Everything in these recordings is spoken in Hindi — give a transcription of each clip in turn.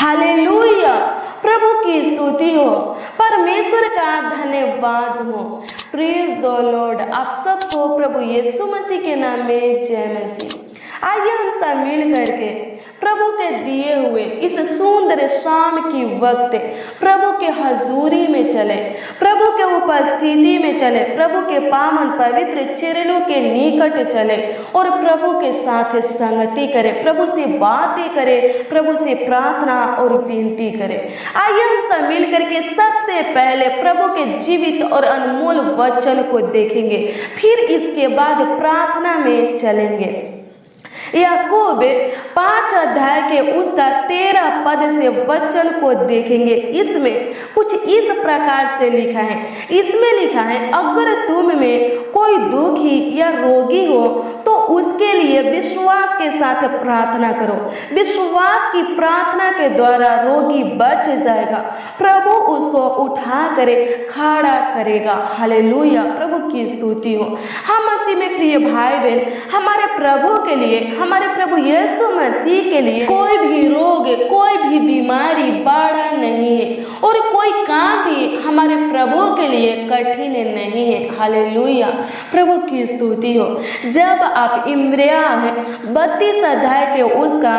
हालेलुया, प्रभु की स्तुति हो, परमेश्वर का धन्यवाद हो। Praise the Lord. आप सबको प्रभु यीशु मसीह के नाम में जय मसीह। आइए हम सब मिल करके प्रभु के दिए हुए इस सुंदर शाम की वक्त प्रभु के हजूरी में चले, प्रभु के उपस्थिति में चले, प्रभु के पावन पवित्र चरणों के निकट चले और प्रभु के साथ संगति करें, प्रभु से बातें करें, प्रभु से प्रार्थना और विनती करें। आइए हम सब मिल करके सबसे पहले प्रभु के जीवित और अनमोल वचन को देखेंगे, फिर इसके बाद प्रार्थना में चलेंगे। याकूब 5 अध्याय के उसका 13 पद से वचन को देखेंगे। इसमें कुछ इस प्रकार से लिखा है, इसमें लिखा है, अगर तुम में कोई दुखी या रोगी हो तो उसके लिए विश्वास के साथ प्रार्थना करो। विश्वास की प्रार्थना के द्वारा रोगी बच जाएगा, प्रभु उसको उठा करे खड़ा करेगा। हालेलुया, प्रभु की स्तुति हो। हम मसीह में प्रिय भाई बहन, हमारे प्रभु के लिए, हमारे प्रभु यीशु मसीह के लिए कोई भी रोग, कोई भी बीमारी बड़ा नहीं है और कोई काम भी हमारे प्रभु के लिए कठिन नहीं है। हालेलुया, प्रभु की स्तुति हो। जब आप इब्रिया 32 अध्याय के उसका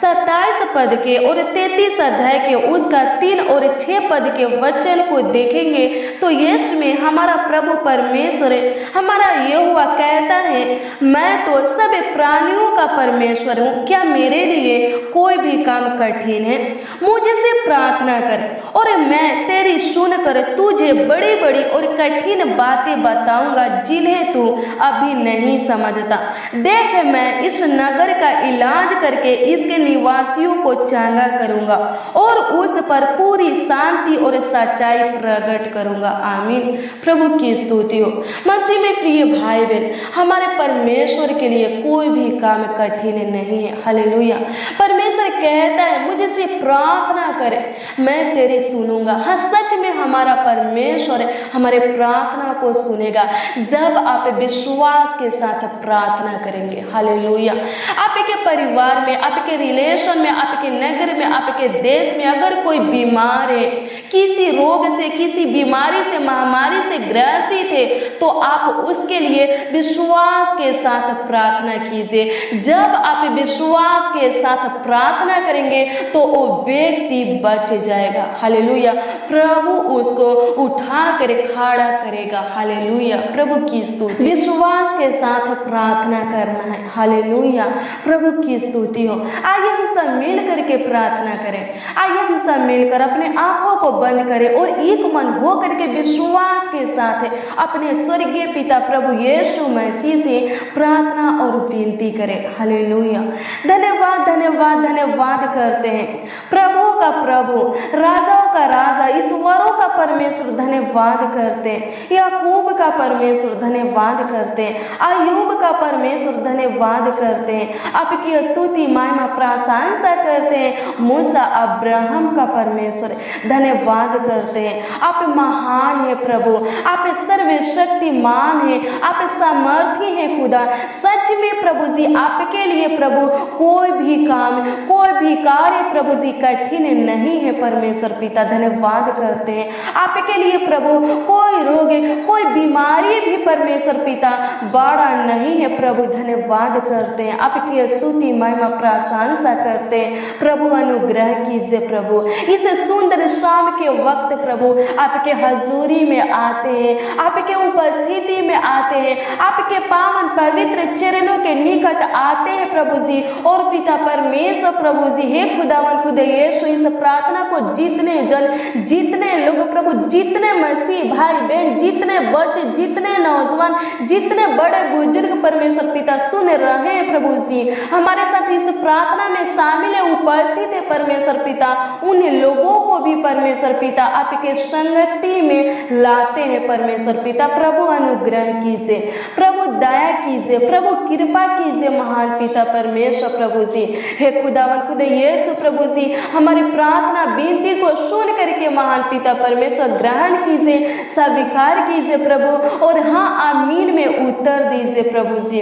27 पद के और 33 अध्याय के उसका 3 और 6 पद के वचन को देखेंगे तो यीशु में हमारा प्रभु परमेश्वर, हमारा यहोवा कहता है, मैं तो सब प्राणियों का परमेश्वर हूँ, क्या मेरे लिए कोई भी काम कठिन है? मुझे से प्रार्थना कर और मैं तेरी सुनकर तुझे बड़ी बड़ी और कठिन बातें बताऊंगा जिन्हें तू अभी नहीं समझता। देख, मैं इस नगर का इलाज करके इसके निवासियों को चंगा करूंगा और उस पर पूरी शांति और सच्चाई प्रकट करूंगा। आमीन, प्रभु की स्तुति हो। मसीह में प्रिय भाई बहन, हमारे परमेश्वर के लिए कोई भी काम कठिन नहीं है। हालेलुया, परमेश्वर कहता है, मुझे से प्रार्थना करे, मैं तेरी सुनूंगा। हाँ, सच में हमारा परमेश्वर हमारे प्रार्थना को सुनेगा जब आप विश्वास के साथ प्रार्थना करेंगे। हालेलुया, आपके परिवार में, आपके रिलेशन में, आपके नगर में, आपके देश में अगर कोई बीमार है, किसी रोग से, किसी बीमारी से, महामारी से ग्रसित है, तो आप उसके लिए विश्वास के साथ प्रार्थना कीजिए। जब आप विश्वास के साथ प्रार्थना करेंगे तो वो व्यक्ति बच जाएगा। हालेलुया, प्रभु उसको उठा कर खड़ा करेगा। हालेलुया, प्रभु की स्तुति। विश्वास के साथ प्रार्थना करना है। हालेलुया, प्रभु की स्तुति हो। आइए हम सब मिल करके प्रार्थना करें। आइए हम सब मिलकर अपने आंखों को बंद करें और एक मन हो करके विश्वास के साथ अपने स्वर्गीय पिता प्रभु यीशु मसीह से प्रार्थना और विनती करें। हालेलुया, धन्यवाद धन्यवाद धन्यवाद करते हैं प्रभु का प्रभु, राजाओं का राजा, ईश्वरों का परमेश्वर, धन्यवाद करते हैं। याकूब का परमेश्वर धन्यवाद करते हैं, अय्यूब का परमेश्वर धन्यवाद करते हैं, आपकी स्तुति महिमा प्रशंसा करते हैं। मूसा अब्राहम का परमेश्वर धन्यवाद करते हैं। आप महान है प्रभु, आप सर्वशक्तिमान है, आप सामर्थी है खुदा। सच में प्रभु जी, आपके लिए प्रभु कोई भी काम, कोई भी कार्य प्रभु जी कठिन नहीं है। परमेश्वर पिता धन्यवाद करते हैं। आपके लिए प्रभु कोई रोग, कोई बीमारी भी परमेश्वर पिता बड़ा नहीं है। प्रभु धन्यवाद करते हैं, आपकी स्तुति महिमा प्रशंसा करते हैं। प्रभु अनुग्रह कीजिए प्रभु, इस सुंदर शाम के वक्त प्रभु आपके हजूरी में आते हैं, आपके उपस्थिति में आते हैं, आपके पावन पवित्र चरणों के निकट आते हैं प्रभु जी। और पिता परमेश्वर प्रभु जी, हे खुदावन खुदा यीशु, इस प्रार्थना को जितने जन, जितने लोग प्रभु, जितने मसीह भाई बहन, जितने बच्चे, जितने नौजवान, जितने बड़े बुजुर्ग परमेश्वर पिता सुन रहे हैं प्रभु जी, हमारे साथ इस प्रार्थना में शामिल है, उपस्थित है परमेश्वर पिता, उन लोगों को भी परमेश्वर पिता आपके संगति में लाते हैं परमेश्वर पिता। प्रभु अनुग्रह कीजिए, प्रभु दया कीजिए, प्रभु कृपा कीजिए महान पिता परमेश्वर प्रभु जी। हे खुदावन खुदा यीशु प्रभु जी, हमारी प्रार्थना विनती को सुन करके महान पिता परमेश्वर ग्रहण कीजिए, स्वीकार कीजिए प्रभु, और हाँ आमीन में उत्तर दीजिए प्रभु जी।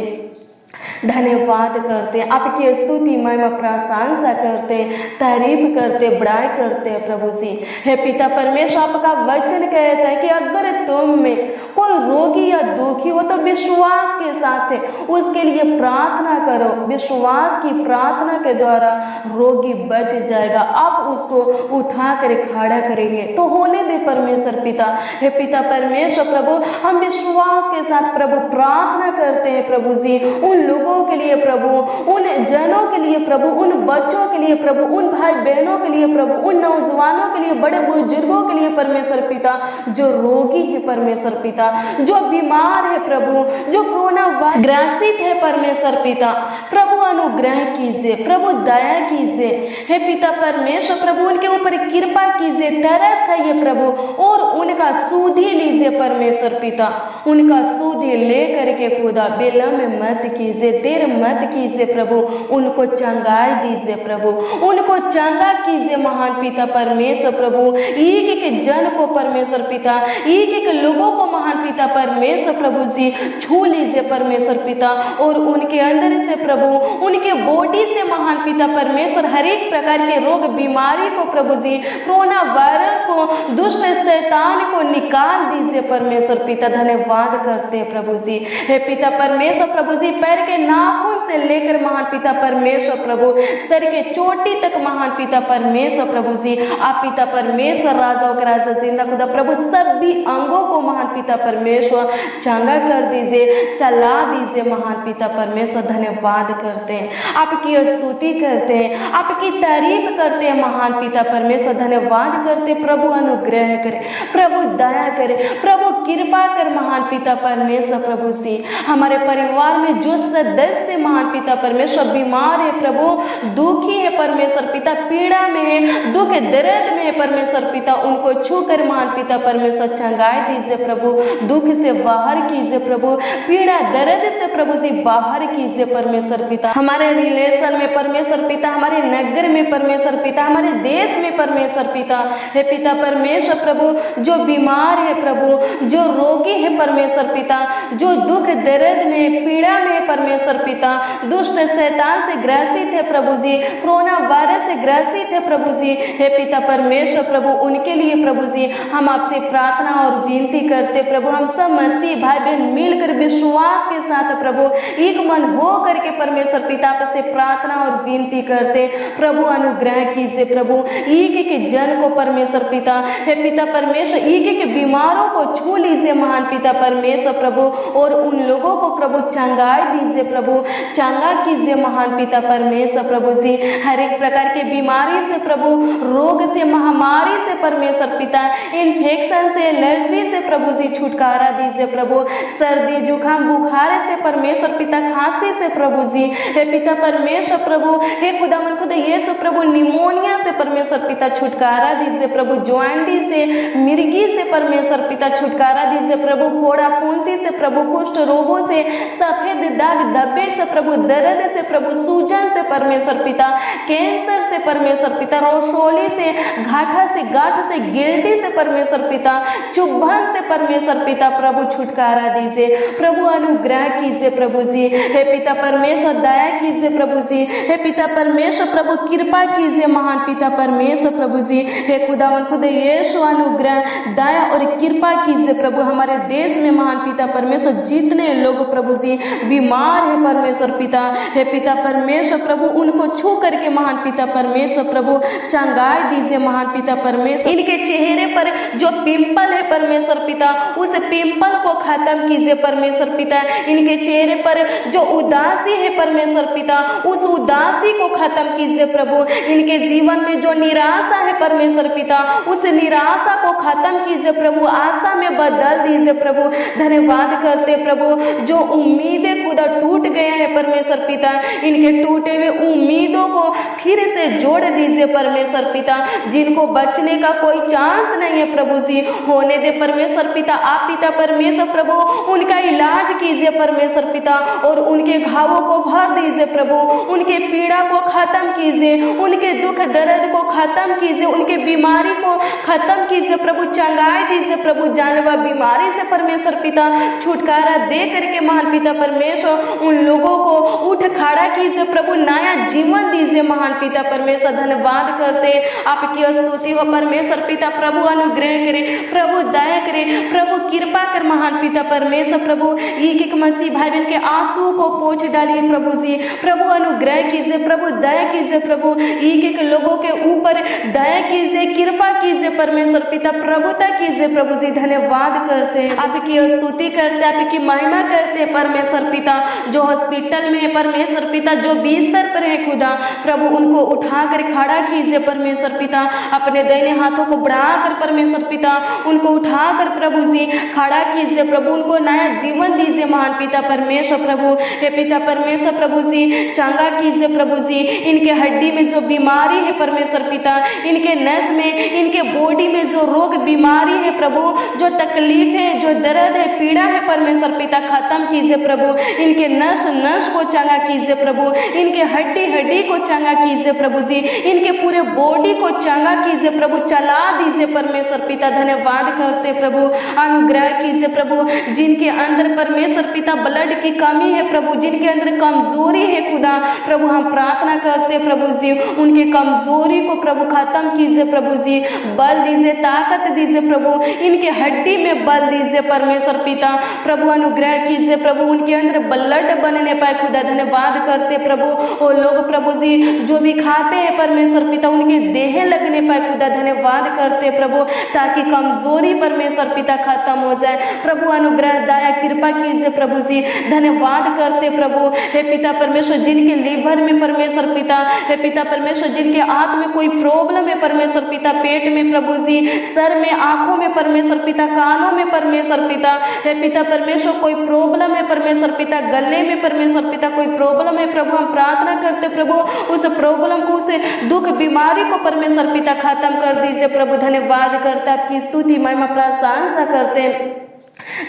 धन्यवाद करते हैं, आपकी स्तुति महिमा प्रशंसा करते हैं, तारीफ करते, बड़ाई करते हैं प्रभु जी। हे पिता परमेश्वर, आपका वचन कहता है कि अगर तुम में कोई रोगी या दुखी हो तो विश्वास के साथ उसके लिए प्रार्थना करो। विश्वास की प्रार्थना के द्वारा रोगी बच जाएगा। आप उसको उठा कर खड़ा करेंगे तो होने दे परमेश्वर पिता। हे पिता परमेश्वर प्रभु, हम विश्वास के साथ प्रभु प्रार्थना करते हैं प्रभु जी, उन लोगों के लिए प्रभु, उन जनों के लिए प्रभु, उन बच्चों के लिए प्रभु, उन भाई बहनों के लिए प्रभु, उन नौजवानों के लिए, बड़े बुजुर्गों के लिए परमेश्वर पिता, जो रोगी है परमेश्वर पिता, जो बीमार है प्रभु, जो कोरोना ग्रसित है परमेश्वर पिता, प्रभु अनुग्रह कीजिए, प्रभु दया कीजिए। हे पिता परमेश्वर प्रभु, उनके ऊपर कृपा कीजिए, तरस खाइए प्रभु, और उनका सुधि लीजिए परमेश्वर पिता, उनका सुधि ले करके खुदा विलंब मत कीजिए, देर मत कीजिए प्रभु, उनको चंगाई दीजिए प्रभु, उनको चंगा कीजिए महान पिता परमेश्वर प्रभु। एक एक जन को परमेश्वर पिता, एक एक लोगों को महान पिता परमेश्वर प्रभु जी छू लीजिए परमेश्वर पिता, और उनके अंदर से प्रभु, उनके बॉडी से महान पिता परमेश्वर हर एक प्रकार के रोग बीमारी को प्रभु जी, कोरोना वायरस को, दुष्ट शैतान को निकाल दीजिए परमेश्वर पिता। धन्यवाद करते हैं प्रभु जी। हे पिता परमेश्वर प्रभु जी, पैर के नाखून से लेकर महान पिता परमेश्वर प्रभु, सर के चोटी तक महान पिता परमेश्वर प्रभु जी, आप पिता परमेश्वर राजाओं का राजा जिंदा खुदा प्रभु, सभी अंगों को महान पिता परमेश्वर चंगा कर दीजिए, चला दीजिए महान पिता परमेश्वर। धन्यवाद करते हैं, आपकी स्तुति करते हैं, आपकी तारीफ करते हैं महान पिता परमेश्वर। धन्यवाद करते प्रभु, अनुग्रह करे प्रभु, दया करे प्रभु, कृपा कर महान पिता परमेश्वर प्रभु जी। हमारे परिवार में जो सदस्य महान पिता परमेश्वर बीमार है प्रभु, दुखी है परमेश्वर पिता, पीड़ा में है, दुख दर्द में है परमेश्वर पिता, उनको छू कर महान पिता परमेश्वर चंगाई दीजिए प्रभु, दुख से बाहर कीजिए प्रभु, पीड़ा दर्द से प्रभु जी बाहर कीजिए परमेश्वर पिता। हमारे रिलेशन में परमेश्वर पिता, हमारे नगर में परमेश्वर पिता, हमारे देश में परमेश्वर पिता, हे पिता परमेश्वर प्रभु, जो बीमार है प्रभु, जो रोगी है परमेश्वर पिता, जो दुख दर्द में पीड़ा में परमेश्वर पिता, दुष्ट शैतान से ग्रसित है प्रभु जी, कोरोना वायरस से ग्रसित है प्रभु जी, हे पिता परमेश्वर प्रभु, उनके लिए प्रभु जी हम आपसे प्रार्थना और विनती करते प्रभु। हम सब मसीह भाई बहन मिलकर विश्वास के साथ प्रभु एक मन हो करके परमेश्वर पिता से प्रार्थना और विनती करते प्रभु, अनुग्रह कीजिए प्रभु, एक एक जन को परमेश्वर पिता, हे पिता परमेश्वर, एक एक बीमारों को छू लीजिए महान पिता परमेश्वर प्रभु, और उन लोगों को प्रभु चंगाई दीजिए प्रभु, चंगा कीजिए महान पिता परमेश्वर प्रभु जी। हर एक प्रकार के बीमारी से प्रभु, रोग से, महामारी से परमेश्वर पिता, इन्फेक्शन से, एलर्जी से प्रभु जी छुटकारा दीजिए प्रभु, सर्दी जुकाम बुखार से परमेश्वर पिता, खांसी से प्रभु जी, हे पिता परमेश्वर प्रभु, हे खुदावन खुदा यीशु प्रभु, निमोनिया से परमेश्वर पिता छुटकारा दीजिए प्रभु, ज्वाइंटी से, मिर्गी से परमेश्वर पिता छुटकारा दीजिए प्रभु, फोड़ा फुंसी से प्रभु, कुष्ठ रोगों से, सफेद दाग धब्बे से प्रभु, दर्द से प्रभु, सूजन से परमेश्वर पिता, कैंसर से परमेश्वर पिता, रसोली से, घाटा से, गांठ से, गिल्टी से परमेश्वर पिता, चुभन से परमेश्वर पिता प्रभु छुटकारा दीजिए प्रभु, अनुग्रह कीजिए प्रभु जी, हे पिता परमेश्वर दया कीजिए प्रभु जी, हे पिता परमेश्वर प्रभु कृपा कीजिए महान पिता परमेश्वर प्रभु जी, हे खुदावन खुद यीशु अनुग्रह दया और कृपा कीजिए प्रभु। हमारे देश में महान पिता परमेश्वर जितने लोग प्रभु जी बीमार है परमेश्वर पिता, हे पिता परमेश्वर प्रभु, उनको छू करके महान पिता परमेश्वर प्रभु चंगाई दीजिए महान पिता परमेश्वर। इनके चेहरे पर जो पिंपल है परमेश्वर पिता, उस पिंपल को खत्म कीजिए परमेश्वर पिता। इनके चेहरे पर जो उदासी है परमेश्वर पिता, उस उदासी को खत्म कीजिए प्रभु। इनके जीवन में जो निराशा है परमेश्वर पिता, उस निराशा को खत्म कीजिए प्रभु, आशा में बदल दीजिए प्रभु। धन्यवाद करते प्रभु, जो उम्मीदें खुदा टूट गए हैं परमेश्वर पिता, इनके टूटे हुए उम्मीदों को फिर से जोड़ दीजिए परमेश्वर पिता। जिनको बचने का कोई चांस नहीं है प्रभु जी, होने दे परमेश्वर पिता। आप पिता परमेश्वर प्रभु उनका इलाज कीजिए परमेश्वर पिता, और उनके घावों को भर दीजिए प्रभु, उनके पीड़ा को खत्म कीजिए, उनके दुख दर्द को खत्म कीजिए, उनके बीमारी को खत्म कीजिए प्रभु, चंगाई दीजिए प्रभु। जानवर बीमारी से परमेश्वर पिता छुटकारा दे करके महान पिता परमेश्वर परमेश्वर उन लोगों को उठ खड़ा कीजिए प्रभु, नया जीवन दीजिए महान पिता परमेश्वर। धन्यवाद करते आपकी स्तुति हो परमेश्वर पिता। प्रभु अनुग्रह करे, प्रभु दया करे, प्रभु कृपा कर महान पिता परमेश्वर। प्रभु एक एक मसीह भाई बहन के आंसू को पोंछ डालिए प्रभु जी। प्रभु अनुग्रह कीजिए, प्रभु दया कीजिए प्रभु, एक एक लोगों के ऊपर दया कीजिए, कृपा कीजिए परमेश्वर पिता, प्रभुता कीजिए प्रभु जी। धन्यवाद करते हैं, आपकी स्तुति करते हैं, आपकी महिमा करते हैं परमेश्वर पिता। जो हॉस्पिटल में है परमेश्वर पिता, जो बिस्तर पर है खुदा, प्रभु उनको उठाकर खड़ा कीजिए परमेश्वर पिता। अपने दाहिने हाथों को बढ़ाकर परमेश्वर पिता उनको उठाकर प्रभु जी खड़ा कीजिए प्रभु, उनको नया जीवन दीजिए महान पिता परमेश्वर। प्रभु हे पिता परमेश्वर प्रभु जी चंगा कीजिए प्रभु जी। इनके हड्डी में जो बीमारी है परमेश्वर पिता, इनके नस में, इनके बॉडी में जो रोग बीमारी है प्रभु, जो तकलीफ है, जो दर्द है, पीड़ा है परमेश्वर पिता, खत्म कीजिए प्रभु। इनके नस नस को चंगा कीजिए प्रभु, इनके हड्डी हड्डी को चंगा कीजिए प्रभु जी, इनके पूरे बॉडी को चंगा कीजिए प्रभु, चला दीजिए परमेश्वर पिता। धन्यवाद करते प्रभु, अनुग्रह कीजिए प्रभु। जिनके अंदर परमेश्वर पिता ब्लड की कमी है प्रभु, जिनके अंदर कमजोरी है खुदा, प्रभु हम प्रार्थना करते प्रभु जी, उनके कमजोरी को प्रभु खत्म कीजिए प्रभु जी। बल दीजिए, ताकत दीजिए प्रभु, इनके हड्डी में बल दीजिए परमेश्वर पिता। प्रभु अनुग्रह कीजिए प्रभु, उनके अंदर ब्लड बनने पाए खुदा। धन्यवाद करते प्रभु, वो लोग प्रभु जी जो भी खाते हैं परमेश्वर पिता, उनके देह लगने पाए खुदा। धन्यवाद करते प्रभु, ताकि कमजोरी परमेश्वर पिता खत्म हो जाए। प्रभु अनुग्रह दया कृपा कीजिए प्रभु जी। धन्यवाद करते प्रभु हे पिता परमेश्वर, जिनके लीवर में परमेश्वर पिता, हे पिता परमेश्वर जिनके हाथ में कोई प्रॉब्लम है परमेश्वर पिता, पेट में प्रभु जी, सर में, आंखों में परमेश्वर पिता, कानों में परमेश्वर पिता, हे पिता परमेश्वर कोई प्रॉब्लम है परमेश्वर पिता, गले में परमेश्वर पिता कोई प्रॉब्लम है प्रभु, हम प्रार्थना करते प्रभु उस प्रॉब्लम को, उस दुख बीमारी को परमेश्वर पिता खत्म कर दीजिए प्रभु। धन्यवाद करते, आपकी स्तुति महिमा प्रशंसा करते हैं,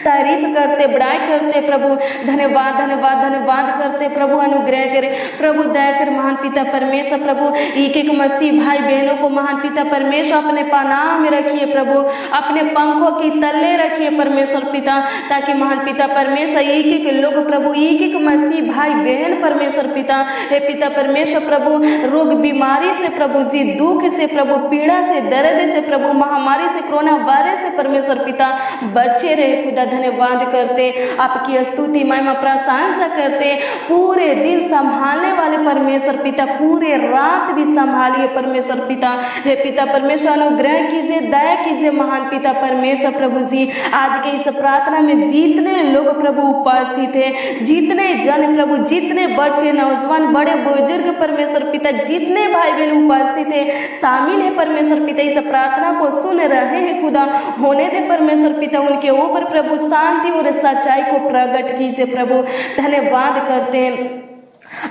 तारीफ करते, बड़ाई करते प्रभु। धन्यवाद धन्यवाद धन्यवाद करते प्रभु, अनुग्रह करे प्रभु, दया कर महान पिता परमेश्वर। प्रभु एक एक मसीह भाई बहनों को महान पिता परमेश्वर अपने पनाह में रखिए प्रभु, अपने पंखों की तले रखिए परमेश्वर पिता, ताकि महान पिता परमेश्वर एक एक लोग प्रभु, एक एक मसीह भाई बहन परमेश्वर पिता, हे पिता परमेश्वर प्रभु रोग बीमारी से प्रभु जी, दुख से प्रभु, पीड़ा से, दर्द से प्रभु, महामारी से, कोरोना वायरस से परमेश्वर पिता बचे रहे खुदा। धन्यवाद करते, आपकी स्तुति महिमा प्रशंसा करते। पूरे दिन संभालने वाले परमेश्वर पिता, पूरे रात भी संभालिए परमेश्वर पिता। हे पिता परमेश्वर अनुग्रह कीजिए, दया कीजिए महान पिता परमेश्वर प्रभु जी। आज के इस प्रार्थना में जितने लोग प्रभु उपस्थित है, जितने जन प्रभु, जितने बच्चे, नौजवान, बड़े बुजुर्ग परमेश्वर पिता, जितने भाई बहन उपस्थित है, शामिल है परमेश्वर पिता, इस प्रार्थना को सुन रहे हैं खुदा, होने दे परमेश्वर पिता उनके ऊपर प्रभु शांति और सच्चाई को प्रकट कीजिए प्रभु। धन्यवाद करते हैं,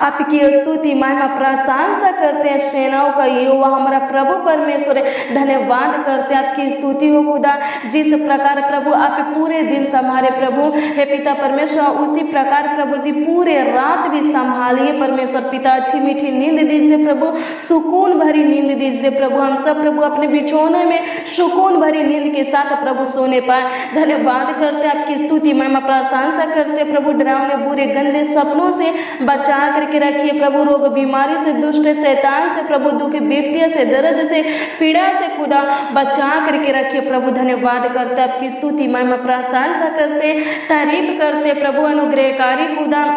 आपकी स्तुति महिमा प्रशंसा करते हैं। सेनाओं का यहोवा हमारा प्रभु परमेश्वर, धन्यवाद करते हैं, आपकी स्तुति हो खुदा। जिस प्रकार प्रभु आप पूरे दिन संभाले प्रभु, हे पिता परमेश्वर, उसी प्रकार प्रभु जी पूरे रात भी संभालिए परमेश्वर पिता। अच्छी मीठी नींद दीजिए प्रभु, सुकून भरी नींद दीजिए प्रभु। हम सब प्रभु अपने बिछौने में सुकून भरी नींद के साथ प्रभु सोने पाए। धन्यवाद करते, आपकी स्तुति महिमा प्रशंसा करते प्रभु। डरावने बुरे गंदे सपनों से बचा करके रखिए प्रभु, रोग बीमारी से, दुष्ट शैतान से प्रभु, दुख विपत्ति से, दर्द से, पीड़ा से खुदा बचा करके रखिए प्रभु। धन्यवाद करते, आपकी स्तुति महिमा प्रशंसा करते, तारीफ करते प्रभु। अनुग्रहकारी खुदा,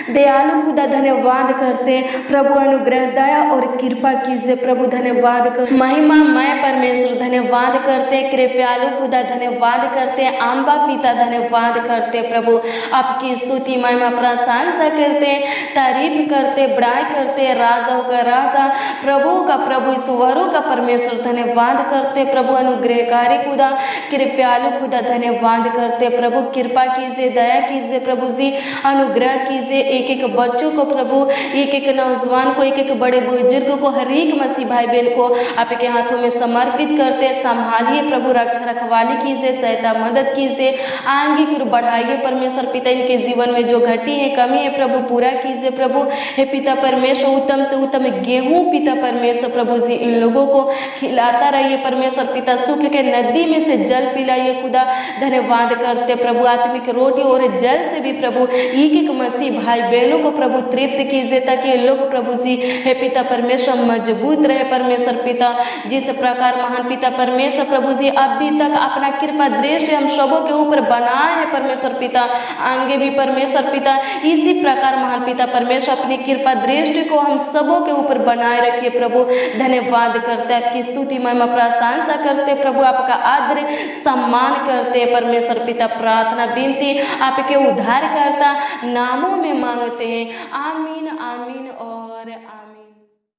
दयालु खुदा, धन्यवाद करते प्रभु। अनुग्रह दया और कृपा कीजिए प्रभु। धन्यवाद कर महिमा मैं परमेश्वर, धन्यवाद करते कृपयालु खुदा, धन्यवाद करते आम्बा पिता, धन्यवाद करते प्रभु। आपकी स्तुति महिमा प्रशंसा करते, तारीफ करते, बड़ाई करते, राजाओं का राजा, प्रभु का प्रभु, ईश्वरों का परमेश्वर, धन्यवाद करते प्रभु। अनुग्रहकारी खुदा, कृपयालु खुदा, धन्यवाद करते प्रभु। कृपा कीजिए, दया कीजिए प्रभु जी, अनुग्रह कीजिए कीजिए, एक एक बच्चों को प्रभु, एक एक नौजवान को, एक एक बड़े बुजुर्ग को, हर एक मसीह भाई बहन को आपके हाथों में समर्पित करते, संभालिए प्रभु, रक्षा रखवाली कीजिए, सहायता मदद कीजिए, आगे की बढ़ाइए परमेश्वर पिता, इनके जीवन में जो घटी है कमी है प्रभु पूरा कीजिए प्रभु। हे पिता परमेश्वर, उत्तम से उत्तम गेहूं पिता परमेश्वर प्रभु जी इन लोगों को खिलाता रहिए परमेश्वर पिता, सुख के नदी में से जल पिलाइए खुदा। धन्यवाद करते प्रभु, आत्मिक रोटी और जल से भी प्रभु एक एक मसीह भाई बहनों को प्रभु तृप्त कीजिए, ताकि ये लोग प्रभु जी हे पिता परमेश्वर मजबूत रहे परमेश्वर पिता। जिस प्रकार महान पिता परमेश्वर प्रभु जी अभी तक अपना कृपा दृष्टि हम सबों के ऊपर बनाए है परमेश्वर पिता, आगे भी परमेश्वर पिता इसी प्रकार महान पिता परमेश्वर अपनी कृपा दृष्टि को हम सबों के ऊपर बनाए रखिए प्रभु। धन्यवाद करते हैं, आपकी स्तुति महिमा प्रशंसा करते प्रभु, आपका आदर सम्मान करते परमेश्वर पिता। प्रार्थना विनती आपके उद्धारकर्ता नामों में मांगते हैं, आमीन आमीन और आमीन।